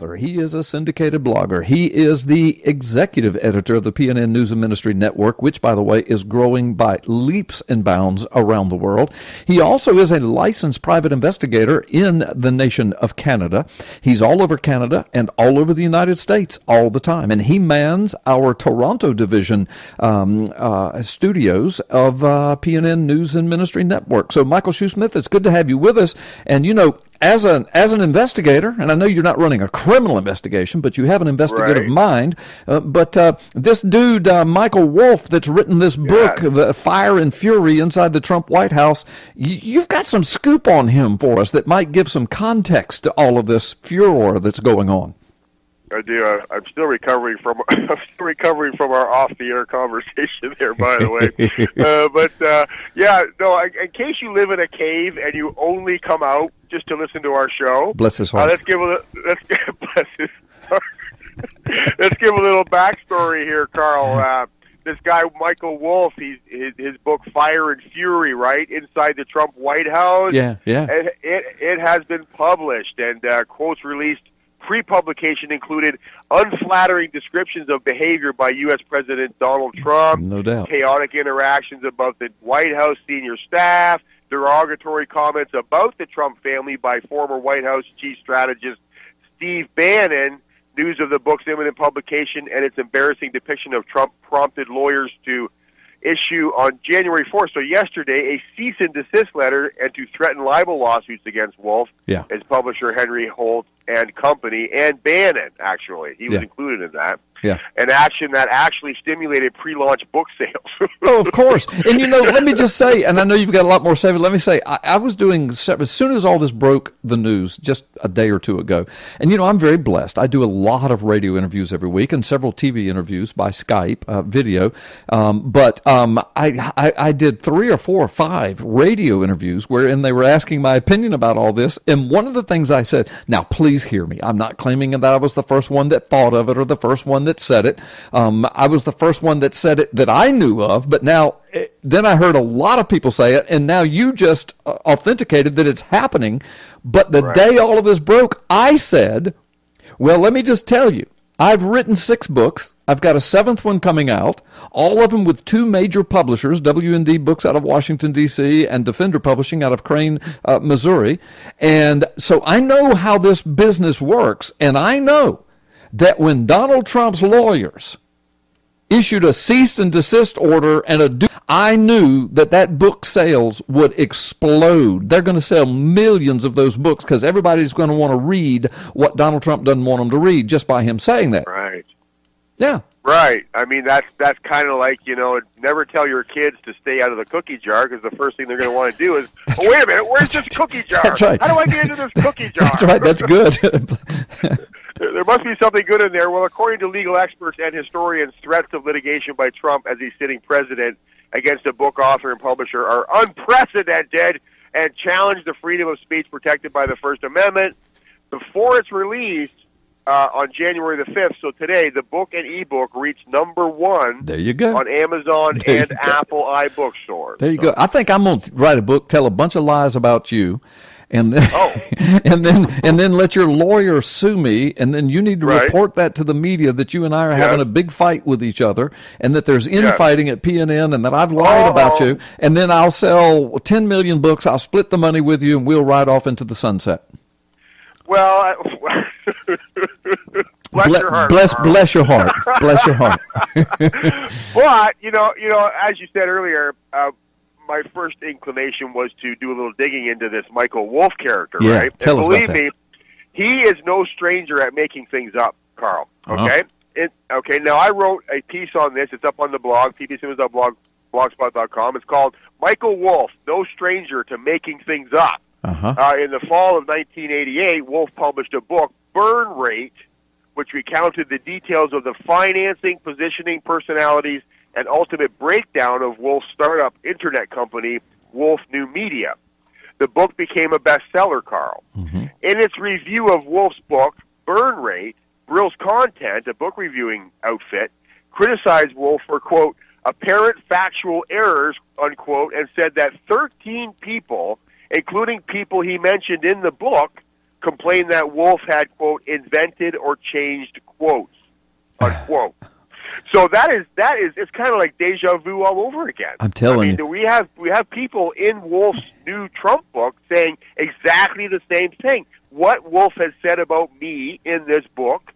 author. He is a syndicated blogger. He is the executive editor of the PNN News and Ministry Network, which, by the way, is growing by leaps and bounds around the world. He also is a licensed private investigator in the nation of Canada. He's all over Canada and all over the United States all the time. And he mans our Toronto division studios of PNN News and Ministry Network. So, Michael Shoesmith, it's good to have you with us. And, you know, as an investigator, and I know you're not running a criminal investigation, but you have an investigative mind. But this dude, Michael Wolff, that's written this book, The Fire and Fury Inside the Trump White House, you've got some scoop on him for us that might give some context to all of this furor that's going on. I do. I'm still recovering from our off-the-air conversation there, by the way. In case you live in a cave and you only come out just to listen to our show, bless his heart. Let's give a little backstory here, Carl. This guy Michael Wolff, his book Fire and Fury, right, Inside the Trump White House. Yeah. It has been published, and quotes released pre-publication included unflattering descriptions of behavior by U.S. President Donald Trump, no doubt, chaotic interactions about the White House senior staff, derogatory comments about the Trump family by former White House chief strategist Steve Bannon, news of the book's imminent publication, and its embarrassing depiction of Trump prompted lawyers to issue on January 4th, so yesterday, a cease and desist letter and to threaten libel lawsuits against Wolff, his publisher Henry Holt and Company, and Bannon, actually. He was included in that. An action that actually stimulated pre-launch book sales. Oh, of course. And, you know, let me just say, and I know you've got a lot more to say, but let me say, I was doing, as soon as all this broke the news, just a day or two ago, and, you know, I'm very blessed. I do a lot of radio interviews every week and several TV interviews by Skype, video. But I did 3 or 4 or 5 radio interviews wherein they were asking my opinion about all this. And one of the things I said, now, please hear me. I'm not claiming that I was the first one that thought of it or the first one that said it. I was the first one that said it that I knew of, but now, then I heard a lot of people say it, and now you just authenticated that it's happening. But the day all of this broke, I said, well, let me just tell you, I've written 6 books. I've got a 7th one coming out, all of them with 2 major publishers, W&D Books out of Washington, D.C., and Defender Publishing out of Crane, Missouri. And so I know how this business works, and I know that when Donald Trump's lawyers issued a cease and desist order and I knew that book sales would explode. They're going to sell millions of those books because everybody's going to want to read what Donald Trump doesn't want them to read just by him saying that. Right. Yeah. Right. I mean, that's kind of like, you know, never tell your kids to stay out of the cookie jar because the first thing they're going to want to do is, oh, wait a minute, where's this cookie jar? That's right. How do I get into this cookie jar? That's right. That's good. There must be something good in there. Well, according to legal experts and historians, threats of litigation by Trump as he's sitting president against a book author and publisher are unprecedented and challenge the freedom of speech protected by the First Amendment. Before it's released on January the 5th, so today, the book and ebook reached #1 there you go. On Amazon and Apple iBookstore. There you go. I think I'm going to write a book, tell a bunch of lies about you, and then and then let your lawyer sue me, and then you need to report that to the media that you and I are having a big fight with each other, and that there's infighting at PNN, and that I've lied about you, and then I'll sell 10 million books, I'll split the money with you, and we'll ride off into the sunset. Well, bless your heart. Bless your heart. Bless your heart. But you know, as you said earlier, my first inclination was to do a little digging into this Michael Wolff character, right? Tell us about that. Believe me, he is no stranger at making things up, Carl. Okay? Okay, now I wrote a piece on this. It's up on the blog, ppsimmons.blogspot.com. It's called Michael Wolff, No Stranger to Making Things Up. In the fall of 1988, Wolff published a book, Burn Rate, which recounted the details of the financing, positioning, personalities, and ultimate breakdown of Wolff's startup internet company, Wolff New Media. The book became a bestseller, Carl. In its review of Wolff's book, Burn Rate, Brill's Content, a book reviewing outfit, criticized Wolff for, quote, apparent factual errors, unquote, and said that 13 people, including people he mentioned in the book, complained that Wolff had, quote, invented or changed quotes, unquote. So that is it's kind of like deja vu all over again. I'm telling you. We have people in Wolff's new Trump book saying exactly the same thing. What Wolff has said about me in this book,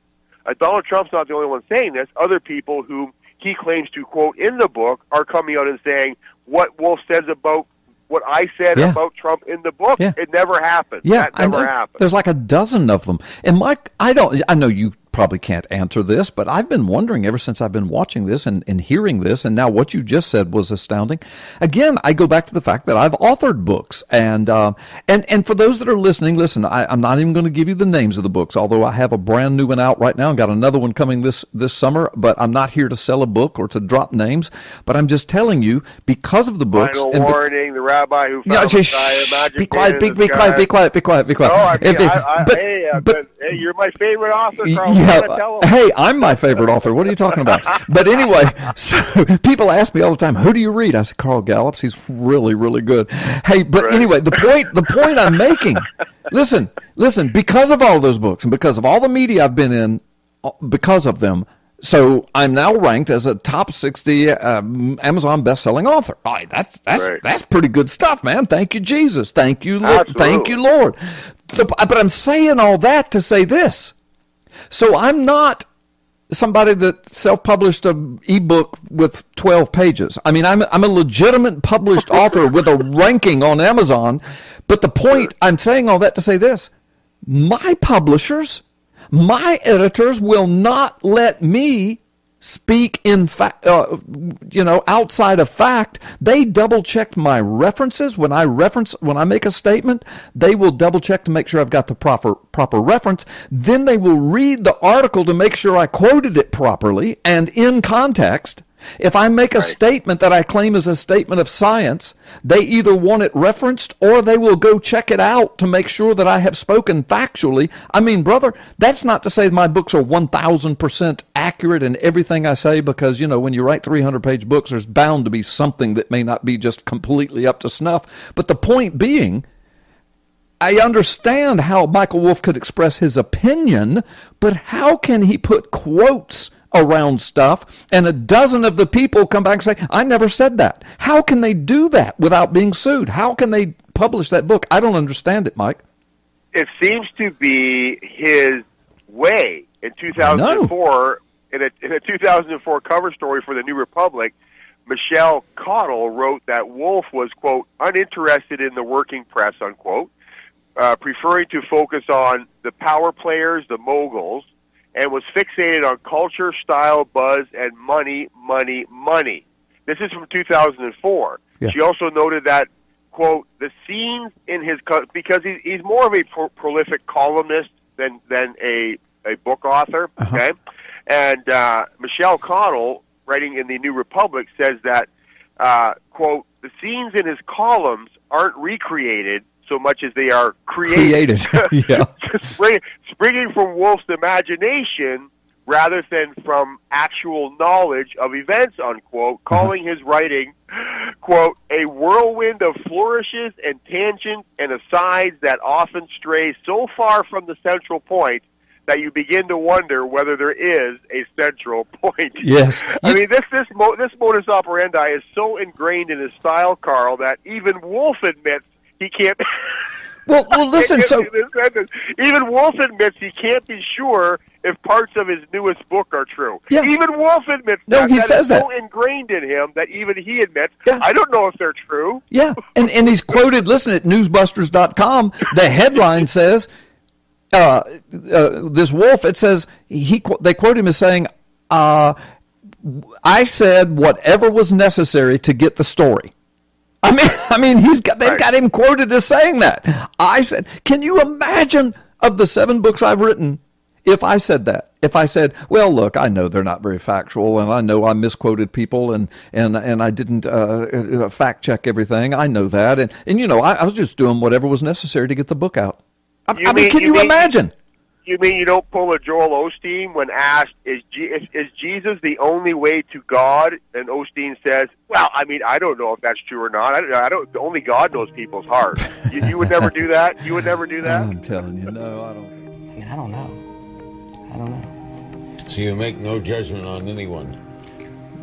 Donald Trump's not the only one saying this. Other people whom he claims to quote in the book are coming out and saying what Wolff says about what I said about Trump in the book. It never happened. That never happened. There's like a dozen of them. And Mike, I know you probably can't answer this, but I've been wondering ever since I've been watching this and hearing this, and now what you just said was astounding. Again, I go back to the fact that I've authored books, and for those that are listening, listen, I'm not even going to give you the names of the books, although I have a brand new one out right now and got another one coming this summer, but I'm not here to sell a book or to drop names, but I'm just telling you, because of the books. Final warning, the rabbi who found the be quiet. No, hey, you're my favorite author, Carl. Hey, I'm my favorite author. What are you talking about? But anyway, so people ask me all the time, who do you read? I said, Carl Gallups. He's really, really good. Hey, but anyway, the point I'm making, listen, because of all those books and because of all the media I've been in, because of them, so I'm now ranked as a top 60 Amazon best-selling author. All right, that's pretty good stuff, man. Thank you, Jesus. Thank you, Lord. But I'm saying all that to say this. So I'm not somebody that self-published an ebook with 12 pages. I mean, I'm a legitimate published author with a ranking on Amazon. But the point, I'm saying all that to say this: my publishers, my editors will not let me speak in fact, outside of fact. They double check my references when I make a statement. They will double check to make sure I've got the proper reference. Then they will read the article to make sure I quoted it properly and in context. If I make a statement that I claim is a statement of science, they either want it referenced or they will go check it out to make sure that I have spoken factually. I mean, brother, that's not to say my books are 1,000% accurate in everything I say, because, when you write 300-page books, there's bound to be something that may not be just completely up to snuff. But the point being, I understand how Michael Wolff could express his opinion, but how can he put quotes around stuff and a dozen of the people come back and say, I never said that? How can they do that without being sued? How can they publish that book? I don't understand it, Mike. It seems to be his way. In 2004, in a 2004 cover story for the New Republic, Michelle Cottle wrote that Wolff was, quote, uninterested in the working press, unquote, preferring to focus on the power players, the moguls, and was fixated on culture, style, buzz, and money. This is from 2004. Yeah. She also noted that, quote, the scenes in his, because he's more of a prolific columnist than a book author, okay? And Michelle Cottle, writing in the New Republic, says that, quote, the scenes in his columns aren't recreated so much as they are created. Yeah. Springing from Wolff's imagination rather than from actual knowledge of events, unquote, calling his writing, quote, a whirlwind of flourishes and tangents and asides that often stray so far from the central point that you begin to wonder whether there is a central point. Yes. I mean, this modus operandi is so ingrained in his style, Carl, that even Wolff admits he can't. Well, listen. So even Wolff admits he can't be sure if parts of his newest book are true. Yeah. Even Wolff admits he says that. So ingrained in him that even he admits, I don't know if they're true. Yeah, and he's quoted. Listen, at newsbusters.com, the headline says, "This Wolff." It says they quote him as saying, "I said whatever was necessary to get the story." I mean, they've got him quoted as saying that. I said, can you imagine of the 7 books I've written if I said that? If I said, well, look, I know they're not very factual, and I know I misquoted people, and I didn't fact check everything. I know that, and I was just doing whatever was necessary to get the book out. Can you imagine? You mean you don't pull a Joel Osteen when asked, is Jesus the only way to God? And Osteen says, well, I mean, I don't know if that's true or not. I don't. Only God knows people's hearts. You would never do that? You would never do that? I'm telling you, no, I don't. I mean, I don't know. I don't know. So you make no judgment on anyone?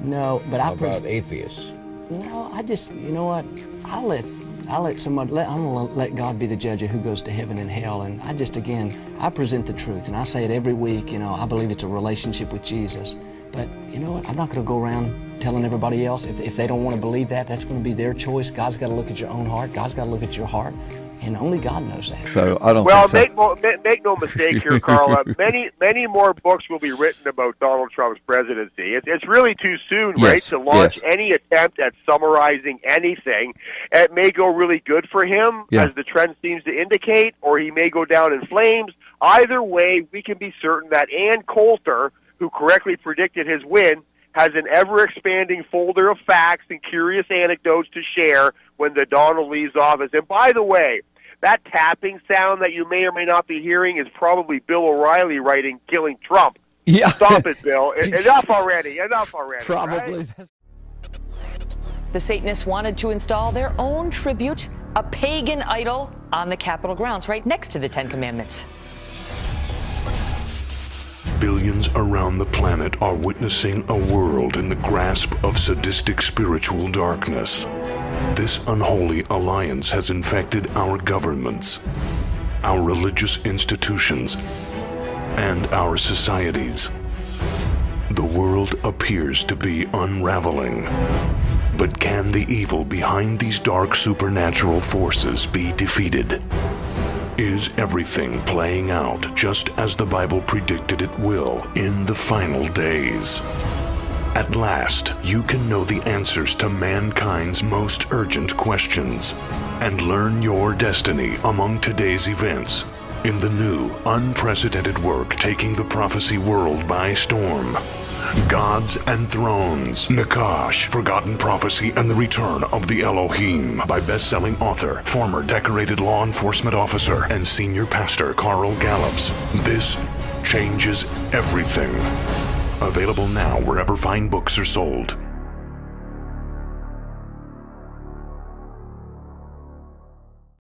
No, but How about atheists? No, I just, you know what? I'll let somebody, I'm going to let God be the judge of who goes to heaven and hell. And I just, again, I present the truth. And I say it every week, you know, I believe it's a relationship with Jesus. But you know what? I'm not going to go around telling everybody else. If they don't want to believe that, that's going to be their choice. God's got to look at your own heart. God's got to look at your heart. And only God knows that. So I don't. Well, think so. make no mistake here, Carl. Many more books will be written about Donald Trump's presidency. It's really too soon, right, to launch any attempt at summarizing anything. It may go really good for him, as the trend seems to indicate, or he may go down in flames. Either way, we can be certain that Ann Coulter, who correctly predicted his win, has an ever-expanding folder of facts and curious anecdotes to share when the Donald leaves office. And by the way, that tapping sound that you may or may not be hearing is probably Bill O'Reilly writing "Killing Trump." Yeah. Stop it, Bill. Enough already. Enough already. Probably. Right? The Satanists wanted to install their own tribute, a pagan idol, on the Capitol grounds, right next to the Ten Commandments. Billions around the planet are witnessing a world in the grasp of sadistic spiritual darkness. This unholy alliance has infected our governments, our religious institutions, and our societies. The world appears to be unraveling. But can the evil behind these dark supernatural forces be defeated? Is everything playing out just as the Bible predicted it will in the final days? At last, you can know the answers to mankind's most urgent questions and learn your destiny among today's events in the new, unprecedented work taking the prophecy world by storm. Gods and Thrones, Nakash, Forgotten Prophecy and the Return of the Elohim by best-selling author, former decorated law enforcement officer, and senior pastor Carl Gallups. This changes everything. Available now wherever fine books are sold.